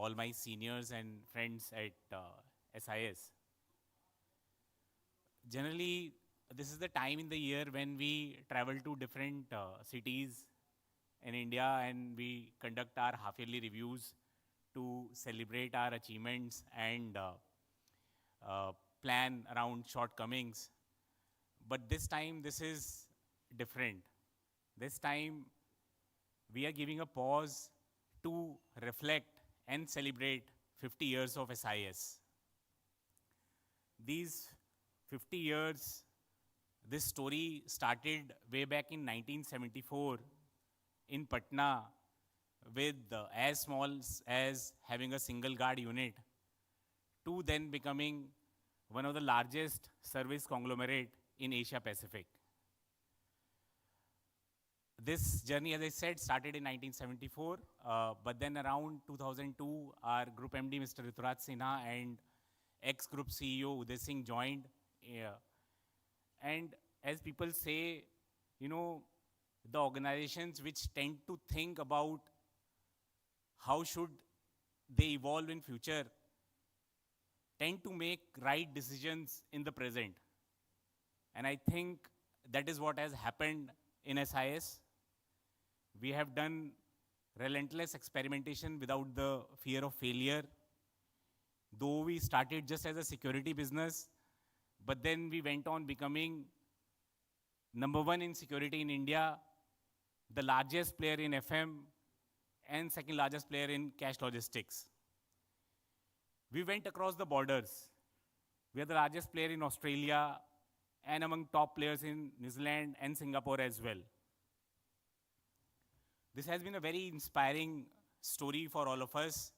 all my seniors and friends at SIS. Generally, this is the time in the year when we travel to different cities in India and we conduct our half-yearly reviews to celebrate our achievements and uh, plan around shortcomings. But this time, this is different. This time, we are giving a pause to reflect and celebrate 50 years of SIS. These 50 years, this story started way back in 1974 in Patna with as small as having a single guard unit to then becoming one of the largest service conglomerate in Asia Pacific. This journey, as I said, started in 1974, but then around 2002, our Group MD, Mr. Rituraj Sinha, and ex-Group CEO Uday Singh joined. And as people say, the organizations which tend to think about how should they evolve in future tend to make right decisions in the present. And I think that is what has happened in SIS. We have done relentless experimentation without the fear of failure. Though we started just as a security business, but then we went on becoming number one in security in India, the largest player in FM, and second largest player in cash logistics. We went across the borders. We are the largest player in Australia and among top players in New Zealand and Singapore as well. This has been a very inspiring story for all of us.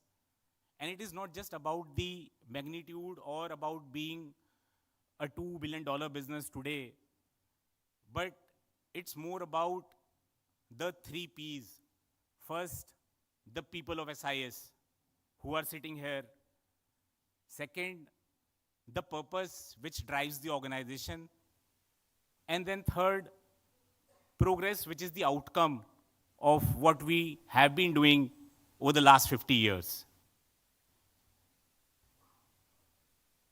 And it is not just about the magnitude or about being a $2 billion business today, but it's more about the 3 Ps. First, the people of SIS who are sitting here. Second, the purpose which drives the organization. And then third, progress, which is the outcome of what we have been doing over the last 50 years.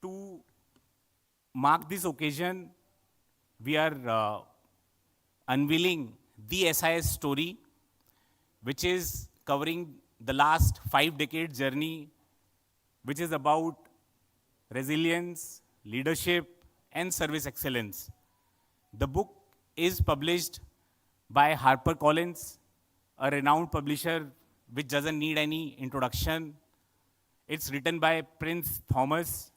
To mark this occasion, we are unveiling the SIS story, which is covering the last 5 decades journey, which is about resilience, leadership, and service excellence. The book is published by HarperCollins, a renowned publisher which doesn't need any introduction. It's written by Prince Thomas,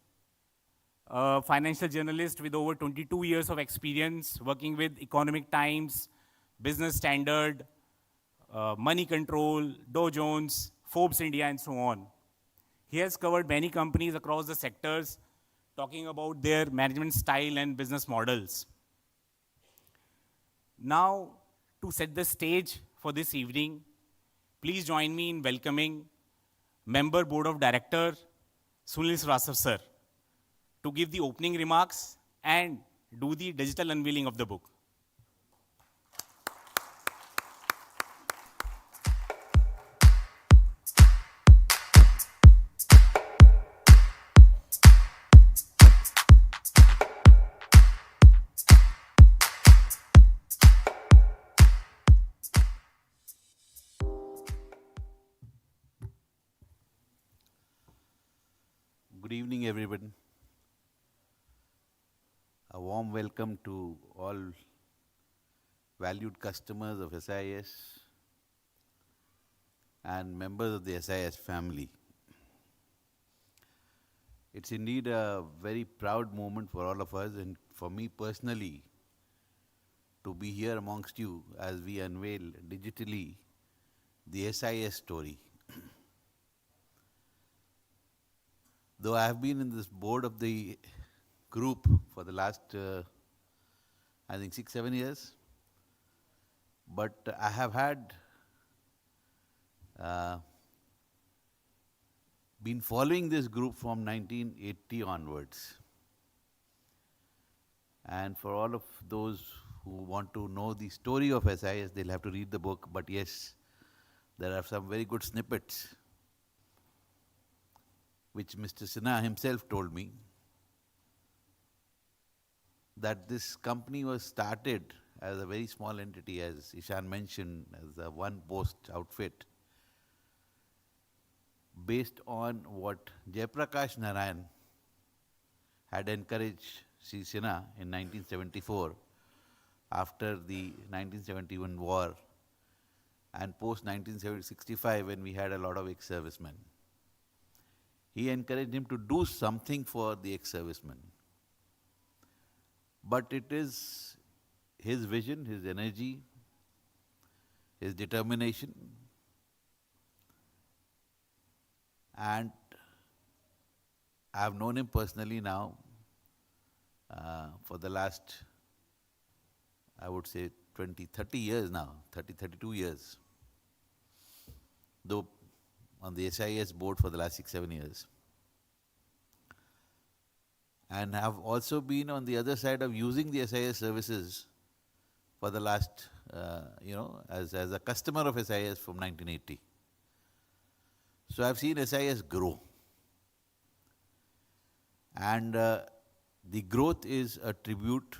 a financial journalist with over 22 years of experience working with Economic Times, Business Standard, Money Control, Dow Jones, Forbes India, and so on. He has covered many companies across the sectors, talking about their management style and business models. Now, to set the stage for this evening, please join me in welcoming Member Board of Director, Sunil Srivastava sir, to give the opening remarks and do the digital unveiling of the book. Good evening, everyone. A warm welcome to all valued customers of SIS and members of the SIS family. It's indeed a very proud moment for all of us and for me personally to be here amongst you as we unveil digitally the SIS story. Though I have been in this board of the group for the last, I think 6-7 years, but I have had been following this group from 1980 onwards. And for all of those who want to know the story of SIS, they'll have to read the book, but yes, there are some very good snippets. which Mr. Sinha himself told me, that this company was started as a very small entity, as Ishan mentioned, as a one-post outfit, based on what Jayaprakash Narayan had encouraged Sri Sinha in 1974 after the 1971 war and post 1965 when we had a lot of ex-servicemen. He encouraged him to do something for the ex-servicemen. But it is his vision, his energy, his determination, and I have known him personally now for the last, I would say, 20, 30 years now, 30, 32 years. Though on the SIS board for the last 6, 7 years. And have also been on the other side of using the SIS services for the last, as a customer of SIS from 1980. So I've seen SIS grow. And the growth is a tribute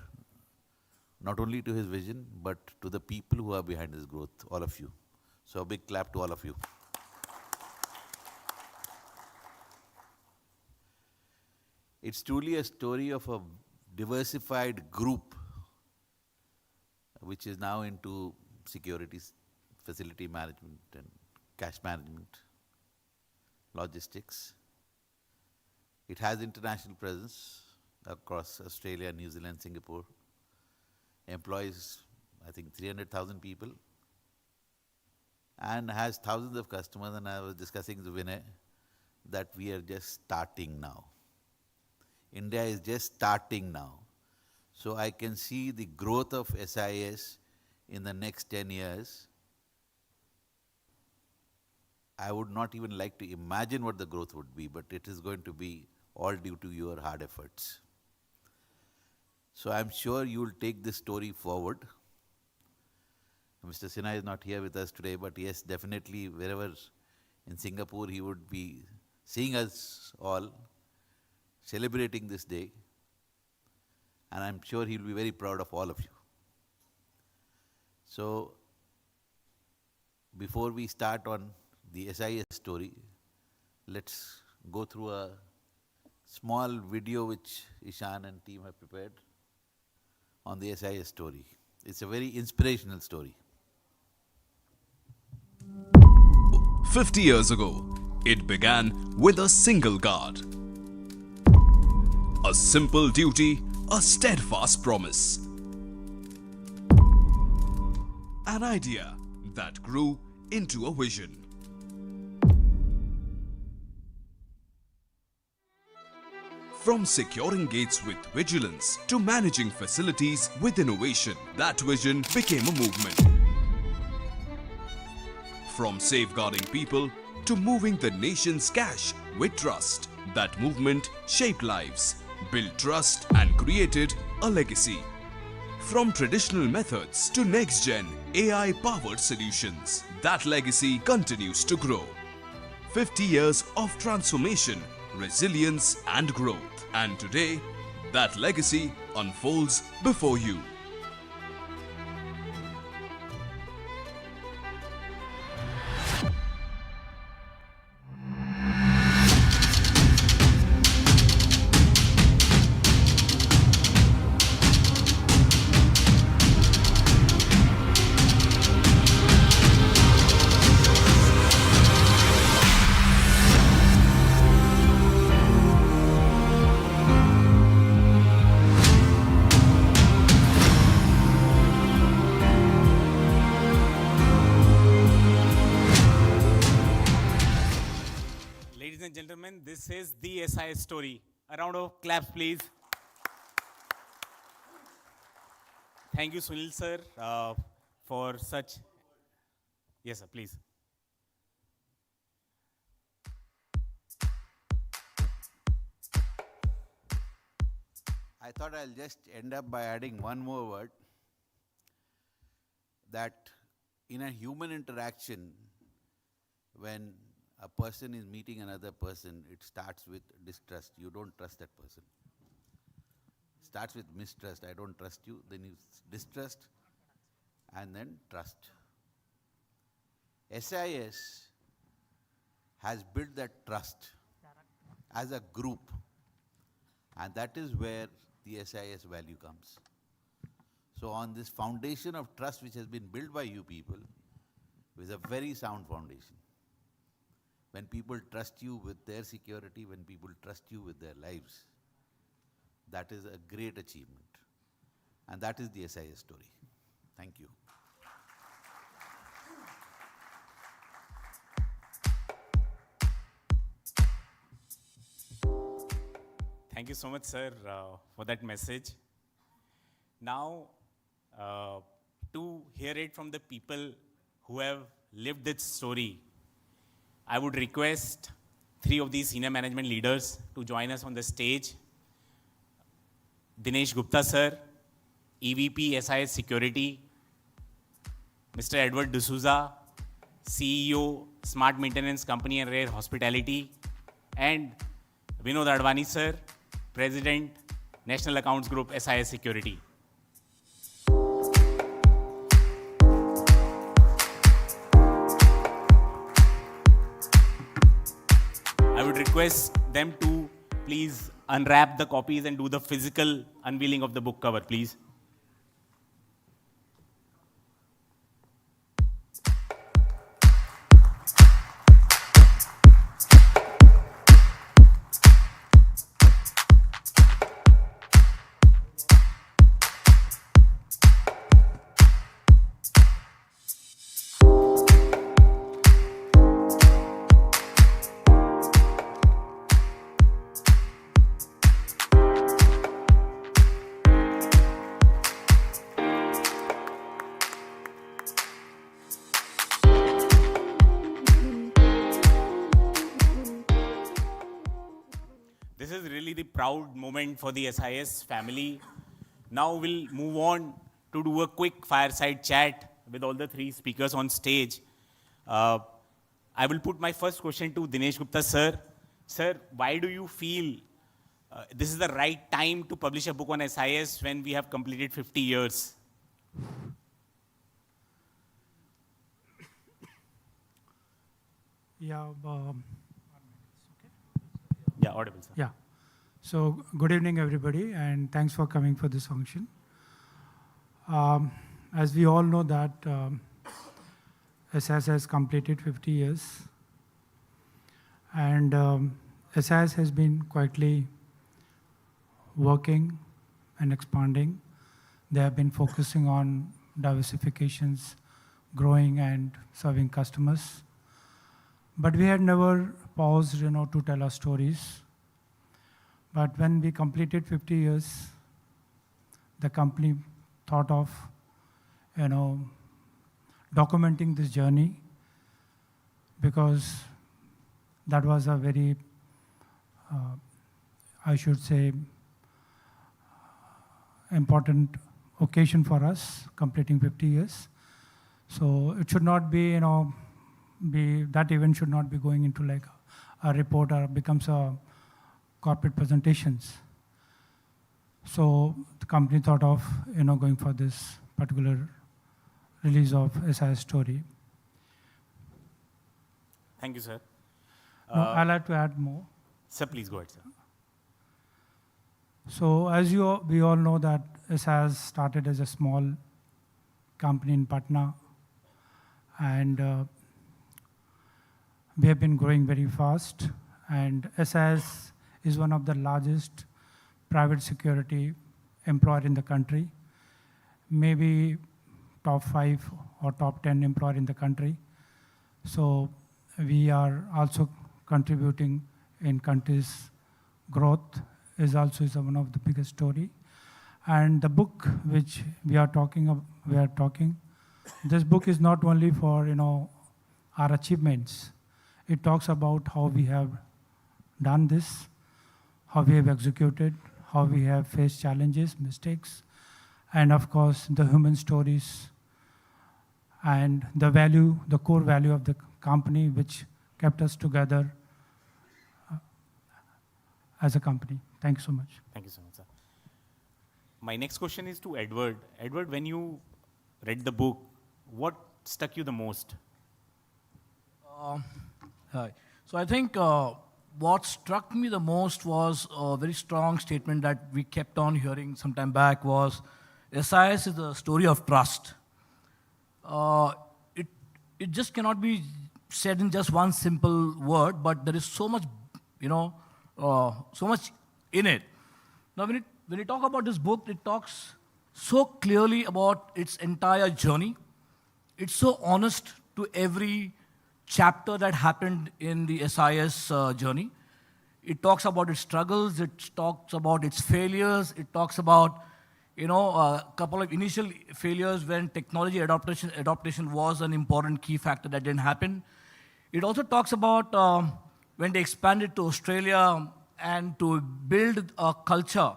not only to his vision, but to the people who are behind his growth, all of you. So a big clap to all of you. It's truly a story of a diversified group which is now into security, facility management and cash management, logistics. It has international presence across Australia, New Zealand, Singapore. Employs, I think, 300,000 people and has thousands of customers. And I was discussing with Vinay that we are just starting now. India is just starting now. So I can see the growth of SIS in the next 10 years. I would not even like to imagine what the growth would be, but it is going to be all due to your hard efforts. So I'm sure you will take this story forward. Mr. Sinha is not here with us today, but yes, definitely wherever in Singapore he would be seeing us all, celebrating this day, and I'm sure he'll be very proud of all of you. So, before we start on the SIS story, let's go through a small video which Ishan and team have prepared on the SIS story. It's a very inspirational story. 50 years ago, it began with a single guard. A simple duty, a steadfast promise. An idea that grew into a vision. From securing gates with vigilance to managing facilities with innovation, that vision became a movement. From safeguarding people to moving the nation's cash with trust, that movement shaped lives, built trust and created a legacy. From traditional methods to next-gen AI-powered solutions, that legacy continues to grow. 50 years of transformation, resilience and growth. And today, that legacy unfolds before you. Ladies and gentlemen, this is the SIS story. A round of claps, please. Thank you, Sunil sir, for such. Yes, sir, please. I thought I'll just end up by adding one more word, that in a human interaction, when a person is meeting another person, it starts with distrust. You don't trust that person. Starts with mistrust. I don't trust you. Then you distrust and then trust. SIS has built that trust as a group, and that is where the SIS value comes. So on this foundation of trust which has been built by you people, is a very sound foundation. When people trust you with their security, when people trust you with their lives, that is a great achievement. And that is the SIS story. Thank you. Thank you so much, sir, for that message. Now, to hear it from the people who have lived this story, I would request 3 of these senior management leaders to join us on the stage. Dinesh Gupta, sir, EVP SIS Security. Mr. Edward D'Souza, CEO, Smart Maintenance Company and Rare Hospitality. And Vinod Advani, sir, President, National Accounts Group, SIS Security. I would request them to please unwrap the copies and do the physical unveiling of the book cover, please. This is really the proud moment for the SIS family. Now we'll move on to do a quick fireside chat with all the 3 speakers on stage. I will put my first question to Dinesh Gupta, sir. Sir, why do you feel this is the right time to publish a book on SIS when we have completed 50 years? Yeah, Yeah, audible, sir. yeah. So good evening, everybody, and thanks for coming for this function. As we all know that SIS has completed 50 years, and SIS has been quietly working and expanding. They have been focusing on diversifications, growing and serving customers. But we had never paused, to tell our stories. But when we completed 50 years, the company thought of, documenting this journey, because that was a very, I should say, important occasion for us, completing 50 years. So it should not be, that event should not be going into like a report or becomes a corporate presentations. So the company thought of, going for this particular release of SIS story. Thank you, sir. Now, I'd like to add more. Sir, please go ahead, sir. So as we all know that SIS started as a small company in Patna, and we have been growing very fast, and SIS is one of the largest private security employer in the country, maybe top 5 or top 10 employer in the country. So we are also contributing in country's growth is also one of the biggest story. And the book which we are talking, this book is not only for our achievements. It talks about how we have done this, how we have executed, how we have faced challenges, mistakes, and of course the human stories and the value, the core value of the company, which kept us together as a company. Thank you so much. Thank you so much, sir. My next question is to Edward. Edward, when you read the book, what stuck you the most? Hi. So I think what struck me the most was a very strong statement that we kept on hearing some time back was SIS is a story of trust. It just cannot be said in just one simple word, but there is so much, so much in it. Now, when you talk about this book, it talks so clearly about its entire journey. It's so honest to every chapter that happened in the SIS journey. It talks about its struggles, it talks about its failures, it talks about a couple of initial failures when technology adaptation was an important key factor that didn't happen. It also talks about when they expanded to Australia and to build a culture,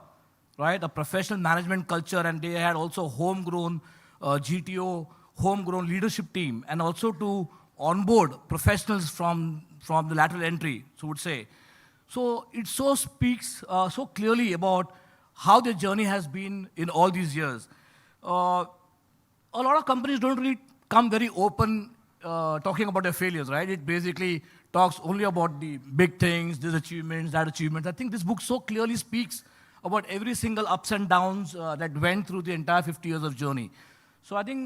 right, a professional management culture, and they had also homegrown GTO, homegrown leadership team, and also to onboard professionals from the lateral entry, so would say. So it so speaks so clearly about how their journey has been in all these years. A lot of companies don't really come very open talking about their failures, right? It basically talks only about the big things, these achievements, that achievements. I think this book so clearly speaks about every single ups and downs that went through the entire 50 years of journey. So I think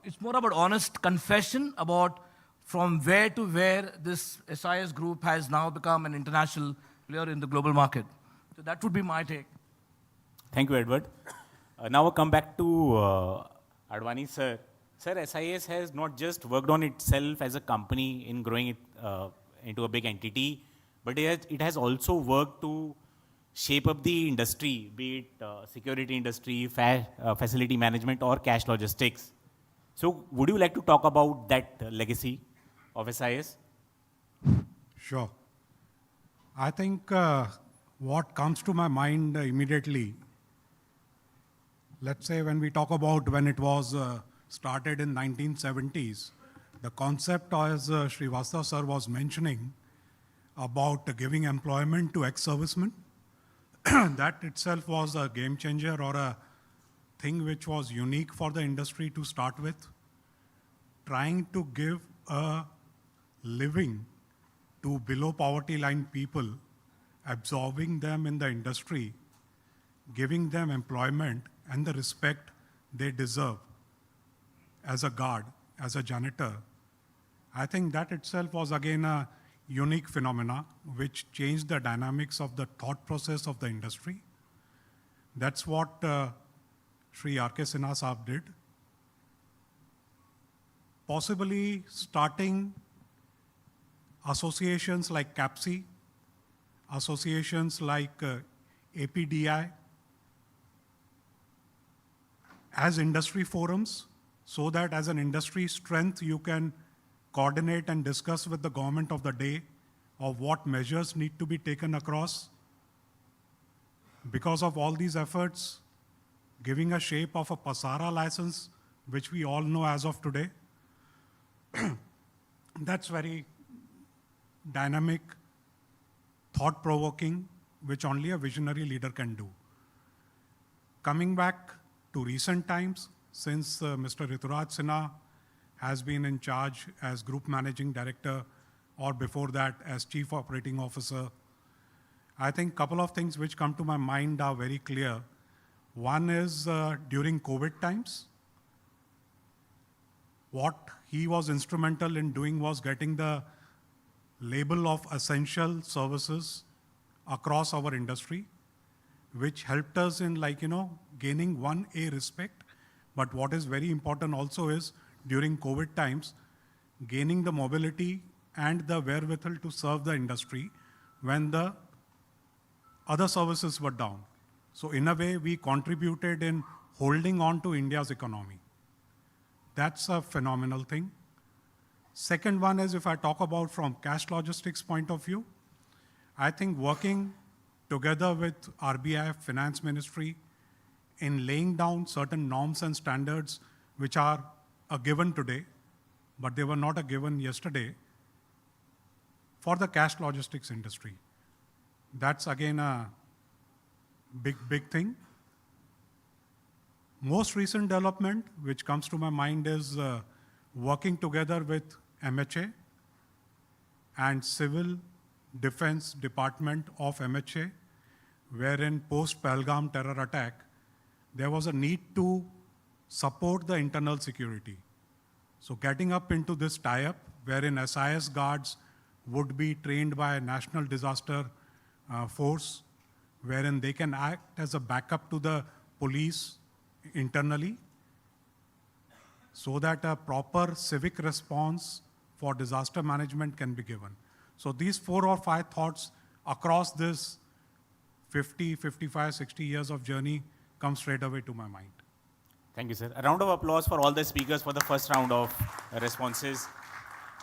it's more about honest confession about from where to where this SIS group has now become an international player in the global market. So that would be my take. Thank you, Edward. Now I'll come back to Advani, sir. Sir, SIS has not just worked on itself as a company in growing it into a big entity, but it has also worked to shape up the industry, be it security industry, facility management, or cash logistics. So would you like to talk about that legacy of SIS? Sure. I think what comes to my mind immediately, let's say when we talk about when it was started in 1970s, the concept as Srivastava sir was mentioning about giving employment to ex-servicemen, that itself was a game changer or a thing which was unique for the industry to start with. Trying to give a living to below poverty line people, absorbing them in the industry, giving them employment and the respect they deserve as a guard, as a janitor. I think that itself was again a unique phenomena which changed the dynamics of the thought process of the industry. That's what Sri R.K. Sinha Saab did. Possibly starting associations like CAPSI, associations like APDI as industry forums, so that as an industry strength you can coordinate and discuss with the government of the day of what measures need to be taken across. Because of all these efforts, giving a shape of a PASARA license, which we all know as of today, that's very dynamic, thought-provoking, which only a visionary leader can do. Coming back to recent times, since Mr. Rituraj Sinha has been in charge as Group Managing Director, or before that as Chief Operating Officer, I think a couple of things which come to my mind are very clear. One is during COVID times, what he was instrumental in doing was getting the label of essential services across our industry, which helped us in gaining a respect. But what is very important also is during COVID times, gaining the mobility and the wherewithal to serve the industry when the other services were down. So in a way, we contributed in holding on to India's economy. That's a phenomenal thing. Second one is, if I talk about from cash logistics point of view, I think working together with RBI, Finance Ministry, in laying down certain norms and standards which are a given today, but they were not a given yesterday, for the cash logistics industry. That's again a big thing. Most recent development which comes to my mind is working together with MHA and Civil Defense Department of MHA, wherein post-Pahalgam terror attack, there was a need to support the internal security. So getting up into this tie-up, wherein SIS guards would be trained by a national disaster force, wherein they can act as a backup to the police internally, so that a proper civic response for disaster management can be given. So these 4 or 5 thoughts across this 50, 55, 60 years of journey come straight away to my mind. Thank you, sir. A round of applause for all the speakers for the first round of responses.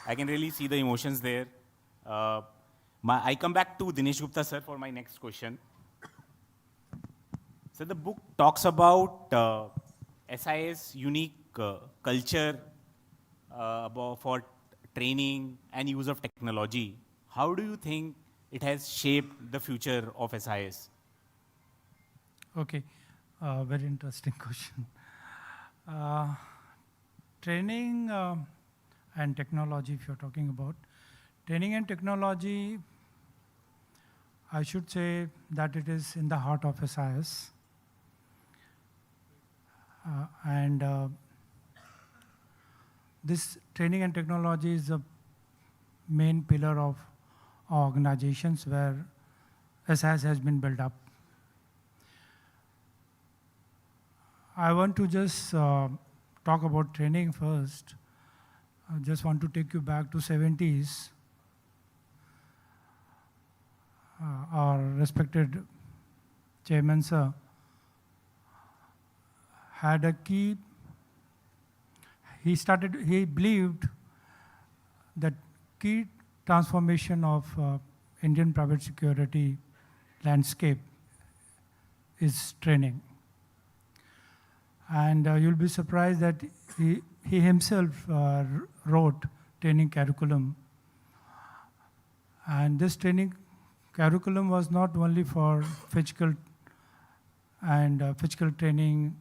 I can really see the emotions there. I come back to Dinesh Gupta, sir, for my next question. So the book talks about SIS unique culture for training and use of technology. How do you think it has shaped the future of SIS? Okay, very interesting question. Training and technology, if you're talking about, training and technology, I should say that it is in the heart of SIS. This training and technology is the main pillar of organizations where SIS has been built up. I want to just talk about training first. I just want to take you back to 70s. Our respected chairman, sir, had a key. He believed that key transformation of Indian private security landscape is training. And you'll be surprised that he himself wrote training curriculum. And this training curriculum was not only for physical training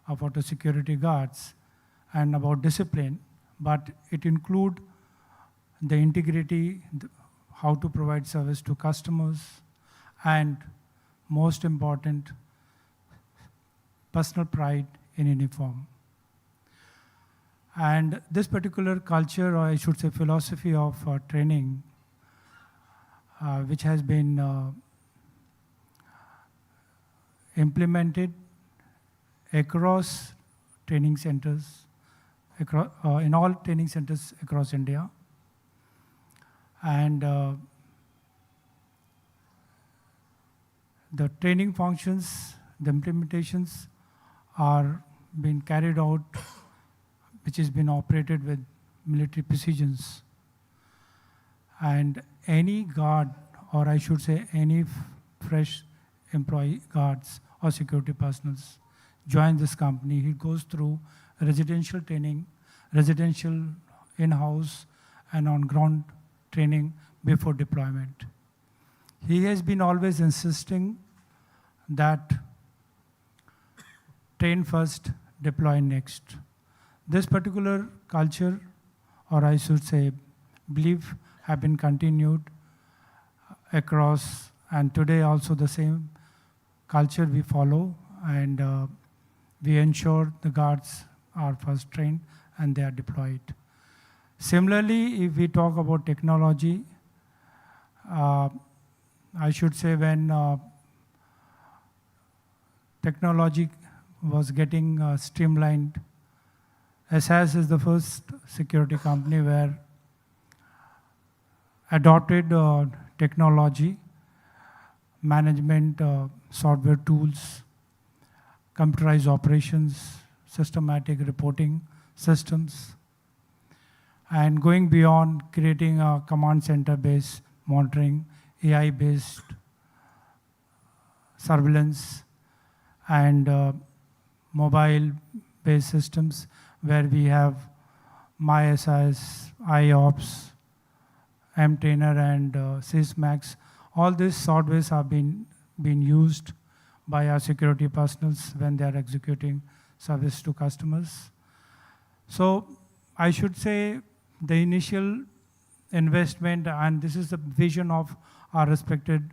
of auto security guards and about discipline, but it include the integrity, how to provide service to customers, and most important, personal pride in uniform. And this particular culture, or I should say philosophy of training, which has been implemented across training centers, in all training centers across India. And the training functions, the implementations are being carried out, which has been operated with military precisions. And any guard, or I should say any fresh employee guards or security personals join this company, he goes through residential training, residential in-house and on-ground training before deployment. He has been always insisting that train first, deploy next. This particular culture, or I should say belief, have been continued across, and today also the same culture we follow, and we ensure the guards are first trained and they are deployed. Similarly, if we talk about technology, I should say when technology was getting streamlined, SIS is the first security company where adopted technology, management software tools, computerized operations, systematic reporting systems, and going beyond creating a command center based monitoring, AI based surveillance, and mobile based systems where we have MySIS, IOPS, M-Trainer and SIS Max. All these softwares are being used by our security personnels when they are executing service to customers. So I should say the initial investment, and this is the vision of our respected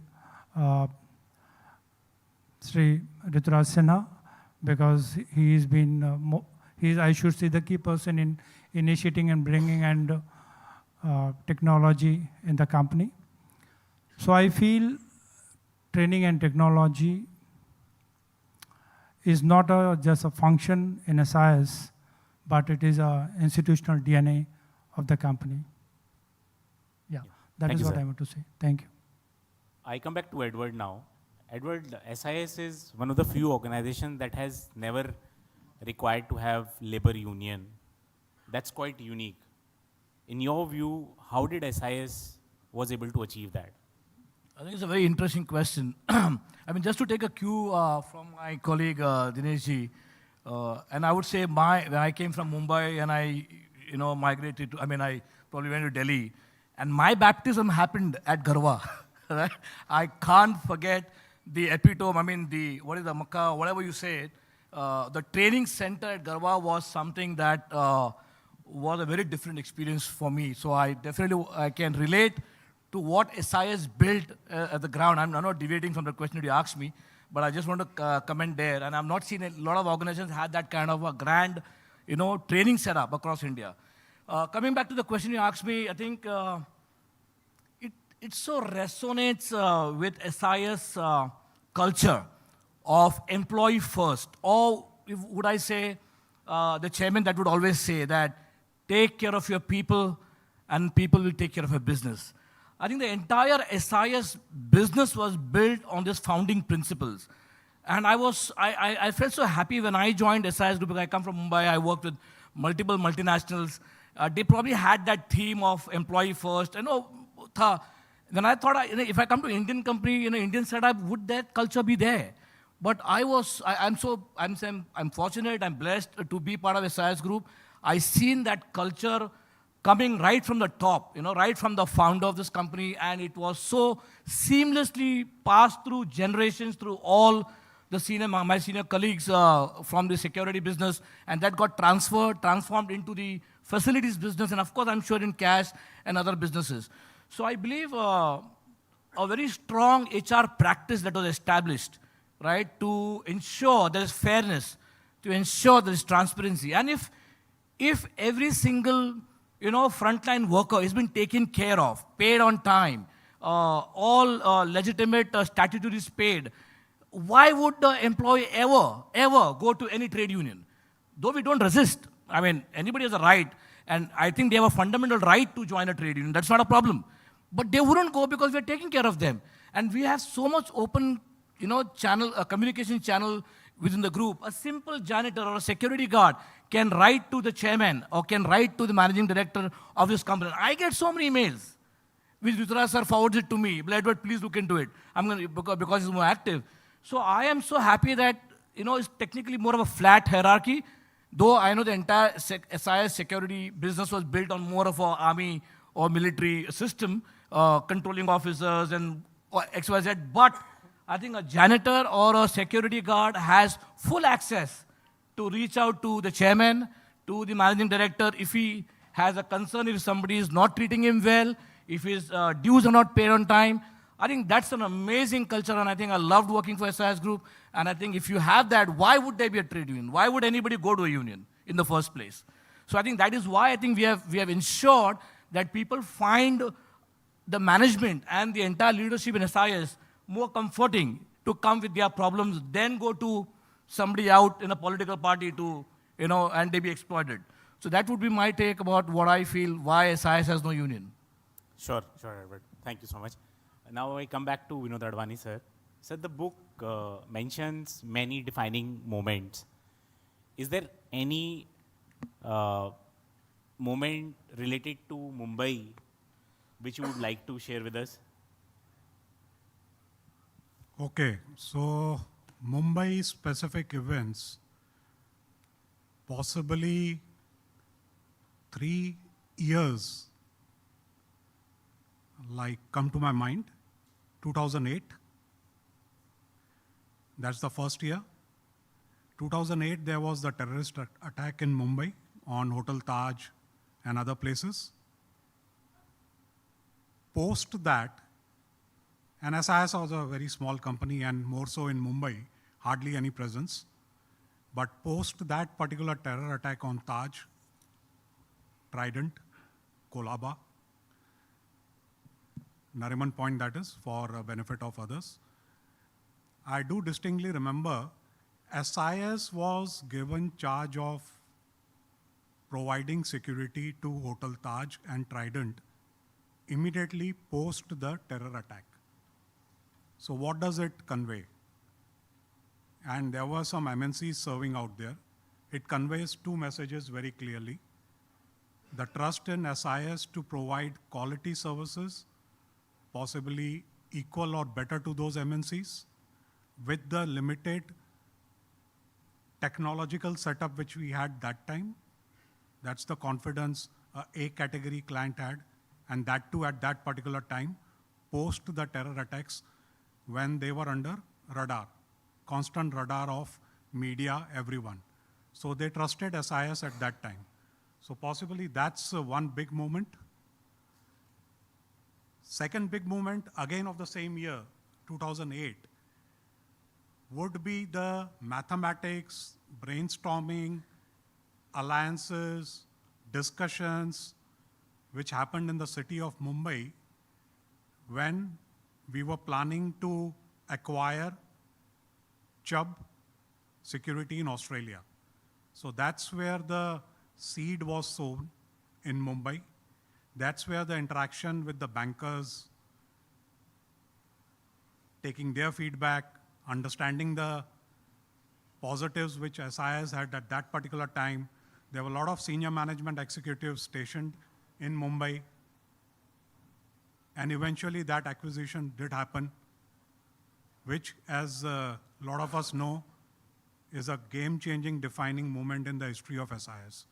Sri Rituraj Sinha, because he's been, he's, I should say, the key person in initiating and bringing and technology in the company. So I feel training and technology is not just a function in SIS, but it is an institutional DNA of the company. Yeah, that Thank is you, what sir. I want to say. Thank you. I come back to Edward now. Edward, SIS is one of the few organizations that has never required to have labor union. That's quite unique. In your view, how did SIS was able to achieve that? I think it's a very interesting question. I mean, just to take a cue from my colleague Dinesh ji, and I would say when I came from Mumbai and I, migrated to, I probably went to Delhi, and my baptism happened at Garwa. Right? I can't forget the epitome, what is the Makkah, whatever you say it, the training center at Garwa was something that was a very different experience for me. So I can relate to what SIS built at the ground. I'm not deviating from the question that you asked me, but I just want to comment there. And I've not seen a lot of organizations had that kind of a grand, training setup across India. Coming back to the question you asked me, I think it so resonates with SIS culture of employee first, or would I say the chairman that would always say that take care of your people and people will take care of your business. I think the entire SIS business was built on these founding principles. And I felt so happy when I joined SIS Group, because I come from Mumbai, I worked with multiple multinationals. They probably had that theme of employee first. When I thought, if I come to Indian company, Indian setup, would that culture be there? But I'm fortunate, I'm blessed to be part of SIS Group. I seen that culture coming right from the top, right from the founder of this company, and it was so seamlessly passed through generations, through all the my senior colleagues from the security business, and that got transformed into the facilities business, and of course, I'm sure in cash and other businesses. So I believe a very strong HR practice that was established, right, to ensure there is fairness, to ensure there is transparency. And if every single frontline worker has been taken care of, paid on time, all legitimate statutory paid, why would the employee ever go to any trade union? Though we don't resist. I mean, anybody has a right, and I think they have a fundamental right to join a trade union. That's not a problem. But they wouldn't go because we're taking care of them. And we have so much open, channel, communication channel within the group. A simple janitor or a security guard can write to the chairman or can write to the managing director of this company. I get so many emails, which Rituraj sir forwards it to me. Edward, please look into it. I'm going to, because he's more active. So I am so happy that, it's technically more of a flat hierarchy, though I know the entire SIS security business was built on more of an army or military system, controlling officers and XYZ. But I think a janitor or a security guard has full access to reach out to the chairman, to the managing director, if he has a concern, if somebody is not treating him well, if his dues are not paid on time. I think that's an amazing culture, and I think I loved working for SIS Group. And I think if you have that, why would there be a trade union? Why would anybody go to a union in the first place? So I think that is why I think we have ensured that people find the management and the entire leadership in SIS more comforting to come with their problems than go to somebody out in a political party to, and they be exploited. So that would be my take about what I feel, why SIS has no union. Sure, Edward. Thank you so much. Now I come back to Vinod Advani, sir. Sir, the book mentions many defining moments. Is there any moment related to Mumbai which you would like to share with us? Okay, so Mumbai specific events, possibly 3 years come to my mind. 2008, that's the first year. 2008, there was the terrorist attack in Mumbai on Hotel Taj and other places. Post that, and SIS was a very small company and more so in Mumbai, hardly any presence. But post that particular terror attack on Taj, Trident, Kolaba, Nariman Point that is, for benefit of others, I do distinctly remember SIS was given charge of providing security to Hotel Taj and Trident immediately post the terror attack. So what does it convey? And there were some MNCs serving out there. It conveys two messages very clearly. The trust in SIS to provide quality services, possibly equal or better to those MNCs, with the limited technological setup which we had that time. That's the confidence a category client had, and that too at that particular time, post the terror attacks when they were under radar, constant radar of media, everyone. So they trusted SIS at that time. So possibly that's one big moment. Second big moment, again of the same year, 2008, would be the mathematics, brainstorming, alliances, discussions, which happened in the city of Mumbai when we were planning to acquire Chubb security in Australia. So that's where the seed was sown in Mumbai. That's where the interaction with the bankers, taking their feedback, understanding the positives which SIS had at that particular time. There were a lot of senior management executives stationed in Mumbai. And eventually that acquisition did happen, which, as a lot of us know, is a game-changing, defining moment in the history of SIS.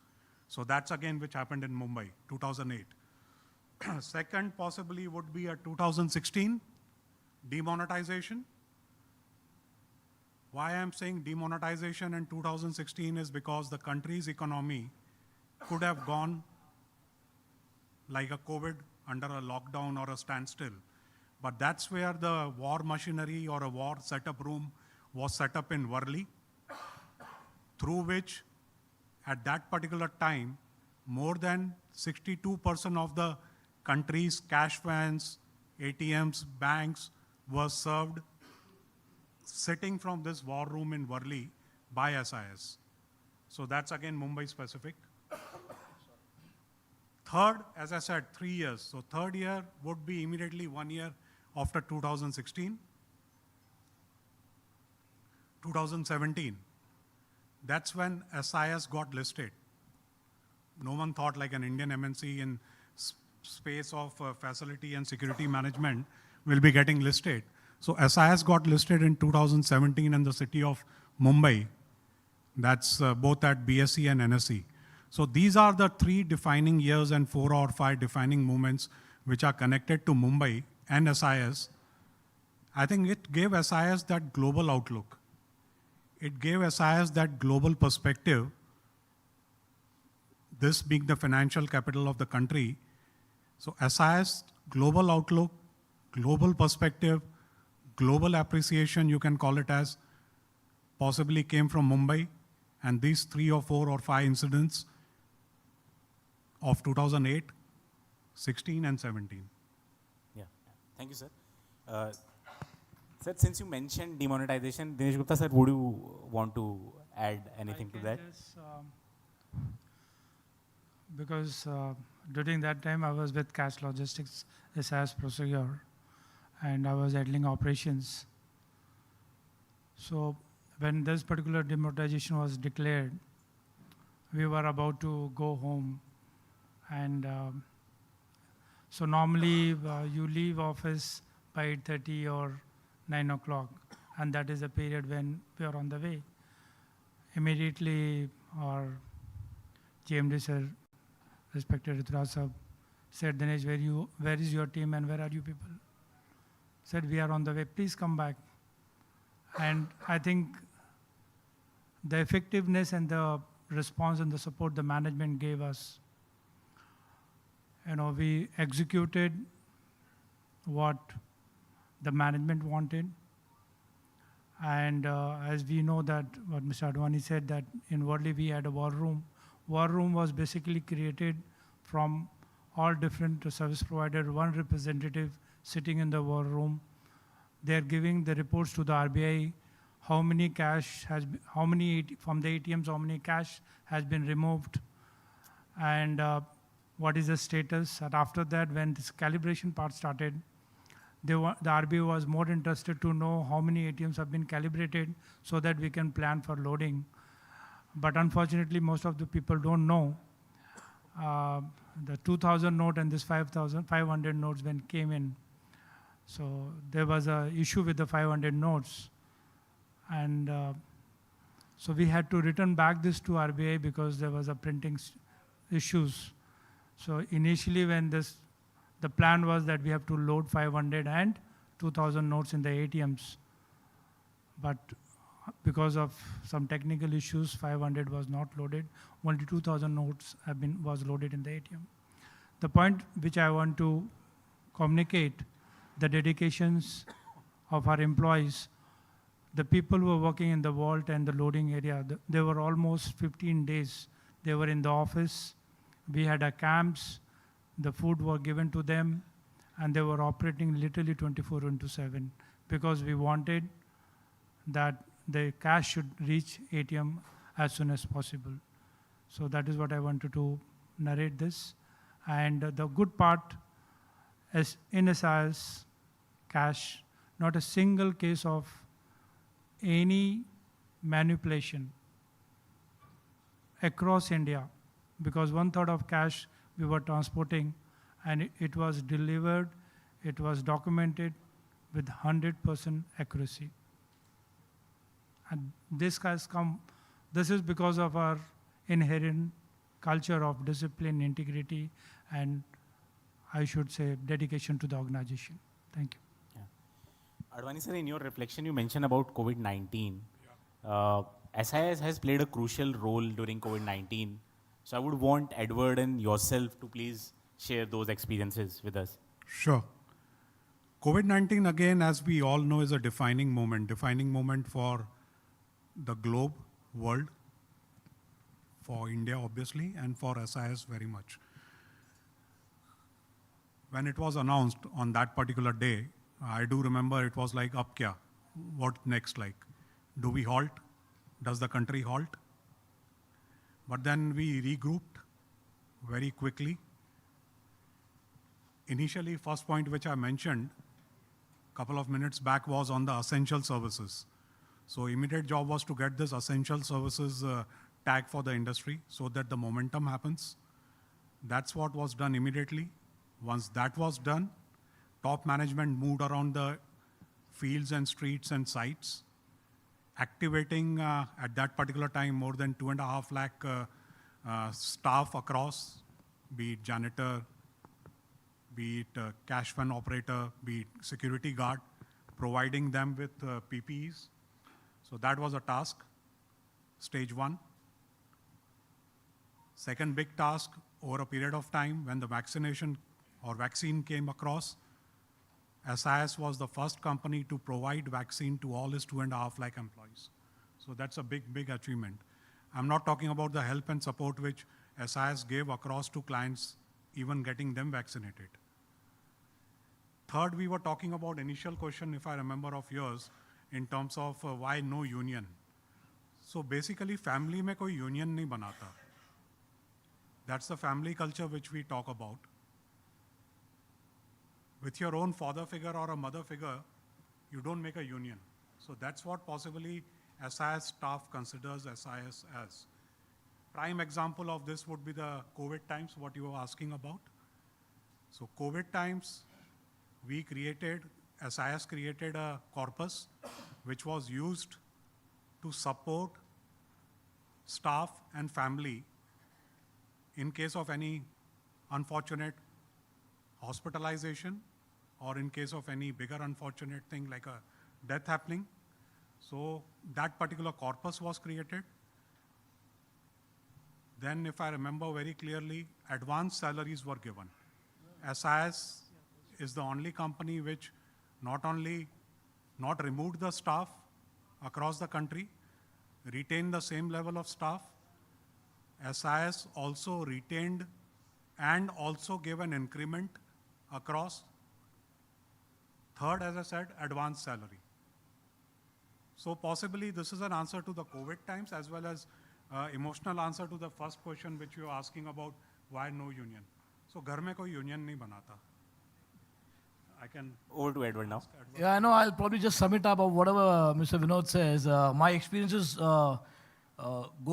So that's again which happened in Mumbai, 2008. Second possibly would be a 2016 demonetization. Why I'm saying demonetization in 2016 is because the country's economy could have gone like a COVID under a lockdown or a standstill. But that's where the war machinery or a war setup room was set up in Worli, through which at that particular time, more than 62% of the country's cash vans, ATMs, banks were served sitting from this war room in Worli by SIS. So that's again Mumbai specific. Third, as I said, 3 years. So third year would be immediately 1 year after 2016. 2017, that's when SIS got listed. No one thought like an Indian MNC in space of facility and security management will be getting listed. So SIS got listed in 2017 in the city of Mumbai. That's both at BSE and NSE. So these are the 3 defining years and 4 or 5 defining moments which are connected to Mumbai and SIS. I think it gave SIS that global outlook. It gave SIS that global perspective, this being the financial capital of the country. So SIS, global outlook, global perspective, global appreciation, you can call it as, possibly came from Mumbai. And these 3 or 4 or 5 incidents of 2008, 16 and 17. Yeah, thank you, sir. Sir, since you mentioned demonetization, Dinesh Gupta, sir, would you want to add anything to that? Just, because during that time I was with Cash Logistics SIS Procure, and I was handling operations. So when this particular demonetization was declared, we were about to go home. And so normally you leave office by 8:30 or 9 o'clock, and that is the period when we are on the way. Immediately our GMD sir, respected Ruturaj sir, Said, Dinesh, where is your team and where are you people? Said, we are on the way, please come back. And I think the effectiveness and the response and the support the management gave us, we executed what the management wanted. And as we know that what Mr. Advani said, that in Worli we had a war room. War room was basically created from all different service providers, one representative sitting in the war room. They're giving the reports to the RBI, how many cash has, how many from the ATMs, how many cash has been removed, and what is the status. And after that, when this calibration part started, the RBI was more interested to know how many ATMs have been calibrated so that we can plan for loading. But unfortunately, most of the people don't know. The 2000 note and this 500 notes when came in. So there was an issue with the 500 notes. And so we had to return back this to RBI because there was a printing issues. So initially when the plan was that we have to load 500 and 2000 notes in the ATMs. But because of some technical issues, 500 was not loaded. Only 2000 notes was loaded in the ATM. The point which I want to communicate, the dedications of our employees, the people who were working in the vault and the loading area, they were almost 15 days. They were in the office. We had our camps. The food was given to them, and they were operating literally 24/7 because we wanted that the cash should reach ATM as soon as possible. So that is what I wanted to narrate this. And the good part is in SIS cash, not a single case of any manipulation across India, because 1/3 of cash we were transporting, and it was delivered, it was documented with 100% accuracy. And this is because of our inherent culture of discipline, integrity, and I should say dedication to the organization. Thank you. Advani sir, in your reflection, you mentioned about COVID-19. SIS has played a crucial role during COVID-19. So I would want Edward and yourself to please share those experiences with us. Sure. COVID-19, again, as we all know, is a defining moment for the globe, world, for India, obviously, and for SIS very much. When it was announced on that particular day, I do remember it was like, up kya? What next like? Do we halt? Does the country halt? But then we regrouped very quickly. Initially, first point which I mentioned a couple of minutes back was on the essential services. So immediate job was to get this essential services tag for the industry so that the momentum happens. That's what was done immediately. Once that was done, top management moved around the fields and streets and sites, activating at that particular time more than 2.5 lakh staff across, be it janitor, be it cash fund operator, be it security guard, providing them with PPEs. So that was a task, stage one. Second big task, over a period of time when the vaccination or vaccine came across, SIS was the first company to provide vaccine to all its 2.5 lakh employees. So that's a big, big achievement. I'm not talking about the help and support which SIS gave across to clients, even getting them vaccinated. Third, we were talking about initial question, if I remember, of yours, in terms of why no union. So basically, family mein koi union nahi banata. That's the family culture which we talk about. With your own father figure or a mother figure, you don't make a union. So that's what possibly SIS staff considers SIS as. Prime example of this would be the COVID times, what you were asking about. So COVID times, SIS created a corpus which was used to support staff and family in case of any unfortunate hospitalization, or in case of any bigger unfortunate thing like a death happening. So that particular corpus was created. Then, if I remember very clearly, advance salaries were given. SIS is the only company which not only not removed the staff across the country, retained the same level of staff. SIS also retained and also gave an increment across. Third, as I said, advance salary. So possibly this is an answer to the COVID times as well as emotional answer to the first question which you were asking about why no union. So घर में कोई union नहीं बनाता. I can Over to Edward now. Yeah, I know. I'll probably just sum it up of whatever Mr. Vinod says. My experiences go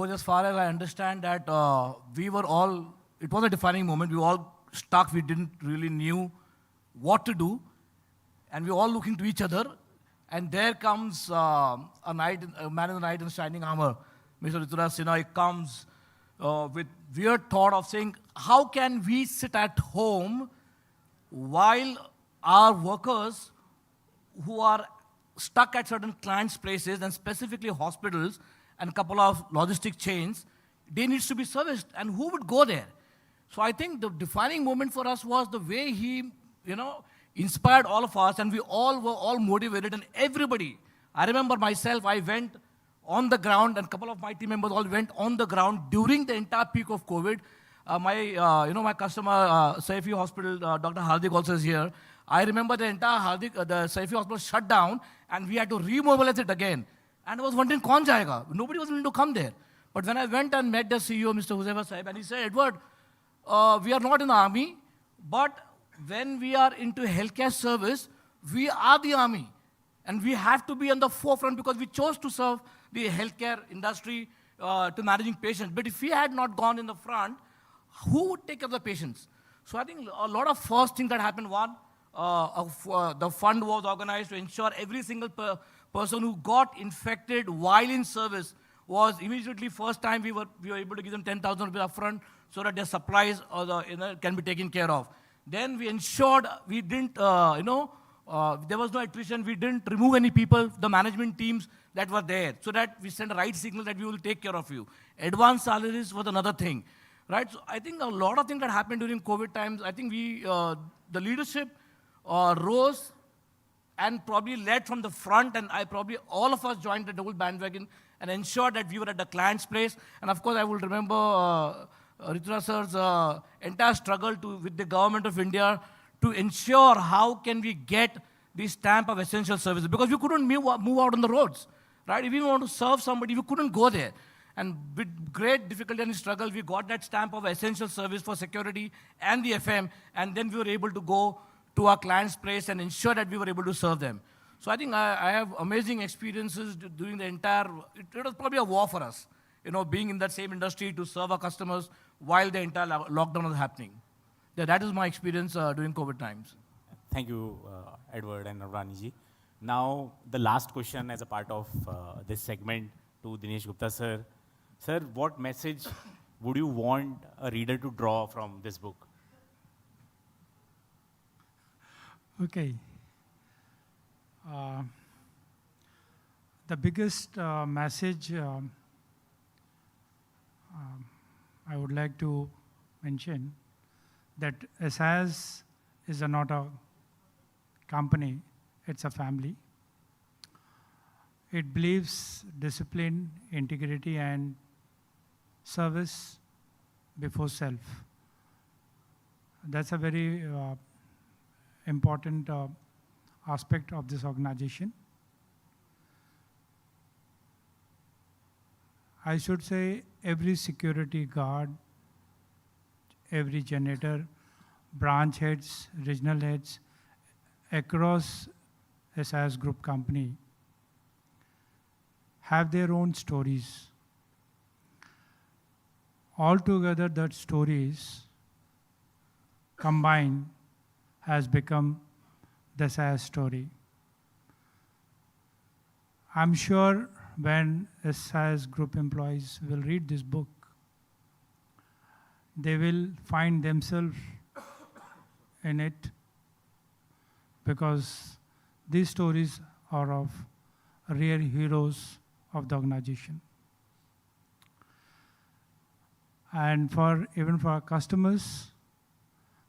as far as I understand that we were all, it was a defining moment. We were all stuck. We didn't really knew what to do. And we were all looking to each other. And there comes a man in the night in shining armor, Mr. Rituraj Sinha. He comes with weird thought of saying, how can we sit at home while our workers who are stuck at certain clients' places and specifically hospitals and a couple of logistic chains, they needs to be serviced, and who would go there? So I think the defining moment for us was the way he, inspired all of us, and we all were all motivated, and everybody. I remember myself, I went on the ground, and a couple of my team members all went on the ground during the entire peak of COVID. My customer, Saifi Hospital, Dr. Hardik also is here. I remember the entire the Saifi Hospital shut down, and we had to remobilize it again. And I was wondering, kaun jayega? Nobody was willing to come there. But when I went and met the CEO, Mr. Huzaifa Saib, and he said, Edward, we are not in the army, but when we are into healthcare service, we are the army. And we have to be on the forefront because we chose to serve the healthcare industry to managing patients. But if we had not gone in the front, who would take care of the patients? So I think a lot of first things that happened. One, the fund was organized to ensure every single person who got infected while in service was immediately first time we were able to give them 10,000 rupees upfront so that their supplies can be taken care of. Then we ensured we didn't, there was no attrition. We didn't remove any people, the management teams that were there, so that we send a right signal that we will take care of you. Advanced salaries was another thing, right? So I think a lot of things that happened during COVID times, I think the leadership rose and probably led from the front, and all of us joined the double bandwagon and ensured that we were at the client's place. And of course, I will remember Rituraj sir's entire struggle with the government of India to ensure how can we get the stamp of essential services, because we couldn't move out on the roads, right? If we want to serve somebody, we couldn't go there. And with great difficulty and struggle, we got that stamp of essential service for security and the FM, and then we were able to go to our client's place and ensure that we were able to serve them. So I think I have amazing experiences during the entire, it was probably a war for us, being in that same industry to serve our customers while the entire lockdown was happening. That is my experience during COVID times. Thank you, Edward and Navrani ji. Now, the last question as a part of this segment to Dinesh Gupta sir. Sir, what message would you want a reader to draw from this book? Okay. The biggest message I would like to mention that SIS is not a company, it's a family. It believes discipline, integrity, and service before self. That's a very important aspect of this organization. I should say every security guard, every janitor, branch heads, regional heads across SIS Group company have their own stories. Altogether, that stories combined has become the SIS story. I'm sure when SIS Group employees will read this book, they will find themselves in it because these stories are of real heroes of the organization. And even for our customers,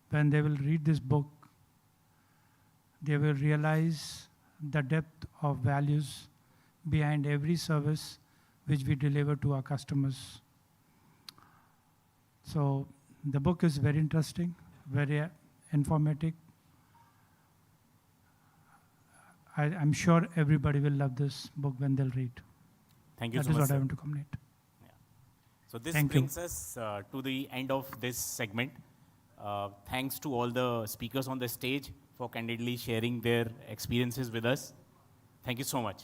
when they will read this book, they will realize the depth of values behind every service which we deliver to our customers. So the book is very interesting, very informative. I'm sure everybody will love this book when they'll read. Thank you That so is much, what I sir. want to communicate. So this Thank you. brings us to the end of this segment. Thanks to all the speakers on the stage for candidly sharing their experiences with us. Thank you so much.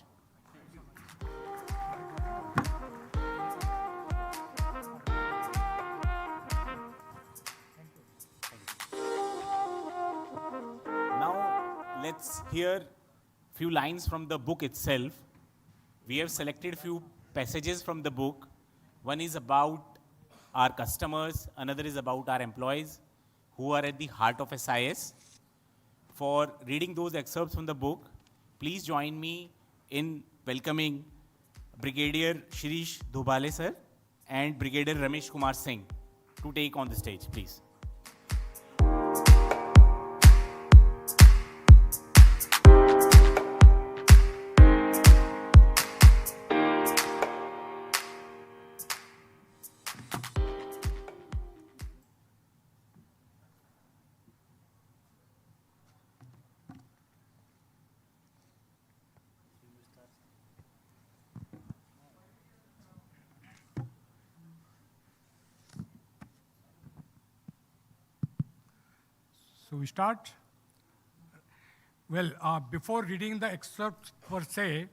Now let's hear few lines from the book itself. We have selected few passages from the book. One is about our customers, another is about our employees who are at the heart of SIS. For reading those excerpts from the book, please join me in welcoming Brigadier Shirish Dhubale sir and Brigadier Ramesh Kumar Singh to take on the stage, please. So we start. Well, before reading the excerpt per se,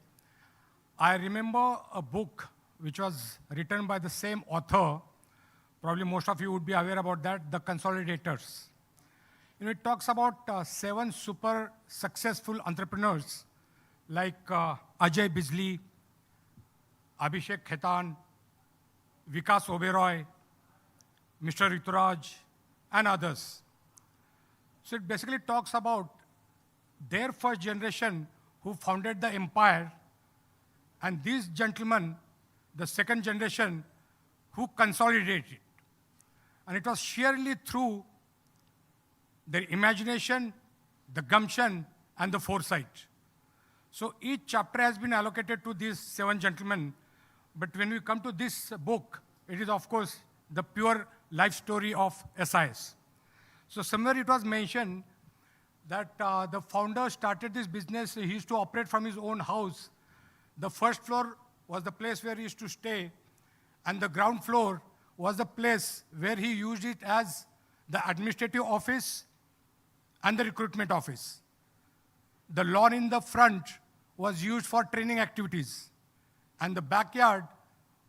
I remember a book which was written by the same author. Probably most of you would be aware about that, The Consolidators. It talks about 7 super successful entrepreneurs like Ajay Bijli, Abhishek Khetan, Vikas Oberoi, Mr. Rituraj, and others. So it basically talks about their first generation who founded the empire, and these gentlemen, the second generation, who consolidated it. And it was sheerly through their imagination, the gumption, and the foresight. So each chapter has been allocated to these 7 gentlemen. But when we come to this book, it is, of course, the pure life story of SIS. So somewhere it was mentioned that the founder started this business. He used to operate from his own house. The first floor was the place where he used to stay, and the ground floor was the place where he used it as the administrative office and the recruitment office. The lawn in the front was used for training activities, and the backyard